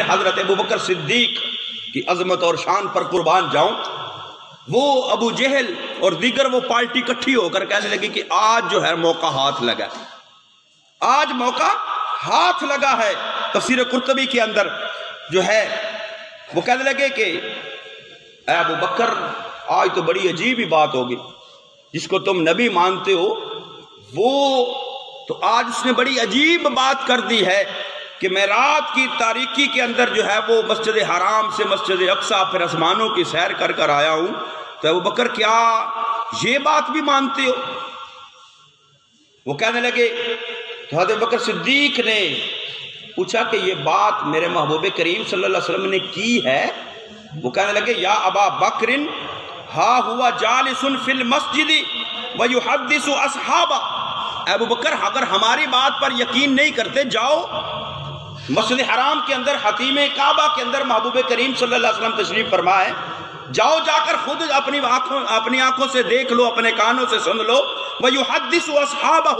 حضرت ابو بکر صدیق کی عظمت اور شان پر قربان جاؤں، وہ ابو جہل اور دیگر وہ پارٹی کٹھی ہو کر کہنے لگی کہ آج جو ہے موقع ہاتھ لگا، آج موقع ہاتھ لگا ہے۔ تفسیر قرطبی کے اندر جو ہے وہ کہنے لگے کہ اے ابو بکر، آج تو بڑی عجیب ہی بات ہوگی، جس کو تم نبی مانتے ہو وہ تو آج اس نے بڑی عجیب بات کر دی ہے کہ میں رات کی تاریکی کے اندر جو ہے وہ مسجد حرام سے مسجد اقصیٰ پھر آسمانوں کی سیر کر کر آیا ہوں۔ تو ابو بکر کیا یہ بات بھی مانتے ہو؟ وہ کہنے لگے، تو حضرت ابو بکر صدیق نے پوچھا کہ یہ بات میرے محبوب کریم صلی اللہ علیہ وسلم نے کی ہے؟ وہ کہنے لگے، یا ابا بکر ہا ہوا جالس فی المسجد ویحدث اصحابہ۔ ابو بکر اگر ہماری بات پر یقین نہیں کرتے، جاؤ مسجد حرام کے اندر حتیم کعبہ کے اندر محبوب کریم صلی اللہ علیہ وسلم تشریف فرما ہے، جاؤ جا کر خود اپنی آنکھوں سے دیکھ لو، اپنے کانوں سے سن لو۔ ویحدث اصحابہ،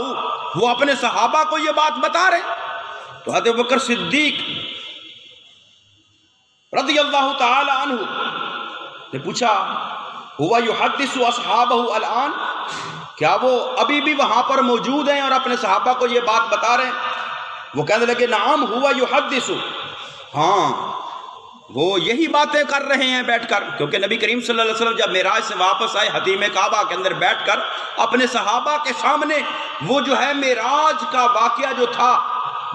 وہ اپنے صحابہ کو یہ بات بتا رہے۔ تو حضرت ابو بکر صدیق رضی اللہ تعالی عنہ نے پوچھا، ہوا یحدث اصحابہ الان، کیا وہ ابھی بھی وہاں پر موجود ہیں اور اپنے صحابہ کو یہ بات بتا رہے ہیں؟ وہ کہنے لگے، نعم ہوا یحدث، ہاں وہ یہی باتیں کر رہے ہیں بیٹھ کر، کیونکہ نبی کریم صلی اللہ علیہ وسلم جب معراج سے واپس آئے حتیم کعبہ کے اندر بیٹھ کر اپنے صحابہ کے سامنے وہ جو ہے معراج کا واقعہ جو تھا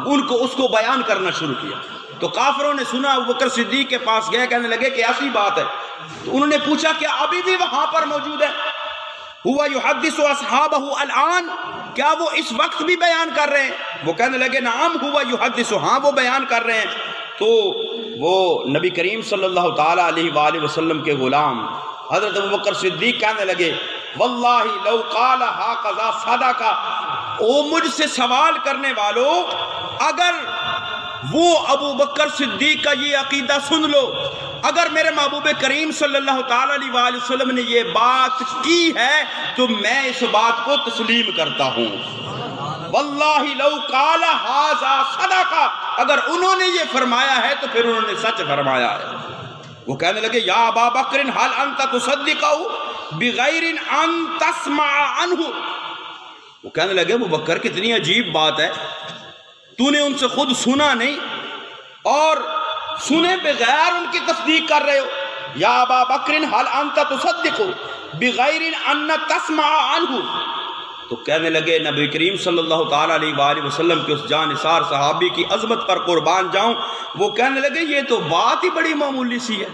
اس کو بیان کرنا شروع کیا۔ تو کافروں نے سنا، ابو بکر صدیق کے پاس گئے، کہنے لگے کہ ایسی بات ہے۔ تو انہوں نے پوچھا کہ ابھی بھی وہاں پر موجود ہے؟ ہوا یحدث اصحابہ الان، کیا وہ اس وقت بھی بیان کر رہے ہیں؟ وہ کہنے لگے، نعم ہوا یحدث، ہاں وہ بیان کر رہے ہیں۔ تو وہ نبی کریم صلی اللہ تعالیٰ علیہ وآلہ وسلم کے غلام حضرت ابو بکر صدیق کہنے لگے، واللہ لو قال ہاکذا صدق، او مجھ سے سوال کرنے والوں، اگر وہ ابو بکر صدیق کا یہ عقیدہ سن لو، اگر میرے محبوب کریم صلی اللہ تعالیٰ علیہ وآلہ وسلم نے یہ بات کی ہے تو میں اس بات کو تسلیم کرتا ہوں۔ واللہ لو قال ھذا صدق، اگر انہوں نے یہ فرمایا ہے تو پھر انہوں نے سچ فرمایا ہے۔ وہ کہنے لگے، یا ابا بکر ھل انت تصدقہ بغیر ان تسمع عنہ۔ وہ کہنے لگے، ابو بکر کتنی عجیب بات ہے، تو نے ان سے خود سنا نہیں اور سنے بغیر ان کی تصدیق کر رہے ہو۔ یا ابا بکر ھل انت تصدق بغیر ان تسمع عنہ۔ تو کہنے لگے، نبی کریم صلی اللہ تعالیٰ علیہ وآلہ وسلم کے اس جانثار صحابی کی عظمت پر قربان جاؤں، وہ کہنے لگے یہ تو بات ہی بڑی معمولی سی ہے،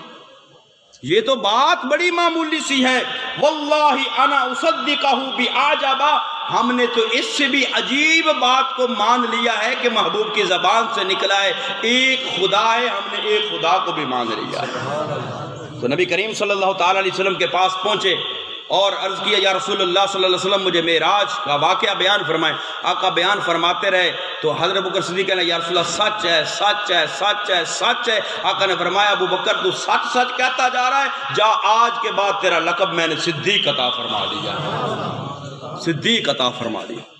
یہ تو بات بڑی معمولی سی ہے۔ واللہ انا اصدقہ بعجبہ، ہم نے تو اس سے بھی عجیب بات کو مان لیا ہے کہ محبوب کی زبان سے نکلا ہے ایک خدا ہے، ہم نے ایک خدا کو بھی مان لیا ہے۔ تو نبی کریم صلی اللہ تعالیٰ علیہ وسلم کے پاس پہنچے اور عرض کیا، یا رسول اللہ صلی اللہ علیہ وسلم مجھے معراج کا واقعہ بیان فرمائیں۔ آقا بیان فرماتے رہے تو حضرت ابو بکر صدیق کہنے، یا رسول اللہ سچ ہے سچ ہے سچ ہے سچ ہے۔ آقا نے فرمایا، ابو بکر تو سچ سچ کہتا جا رہا ہے، جا آج کے بعد تیرا لقب میں نے صدیق عطا فرما دیا، صدیق عطا فرما دیا۔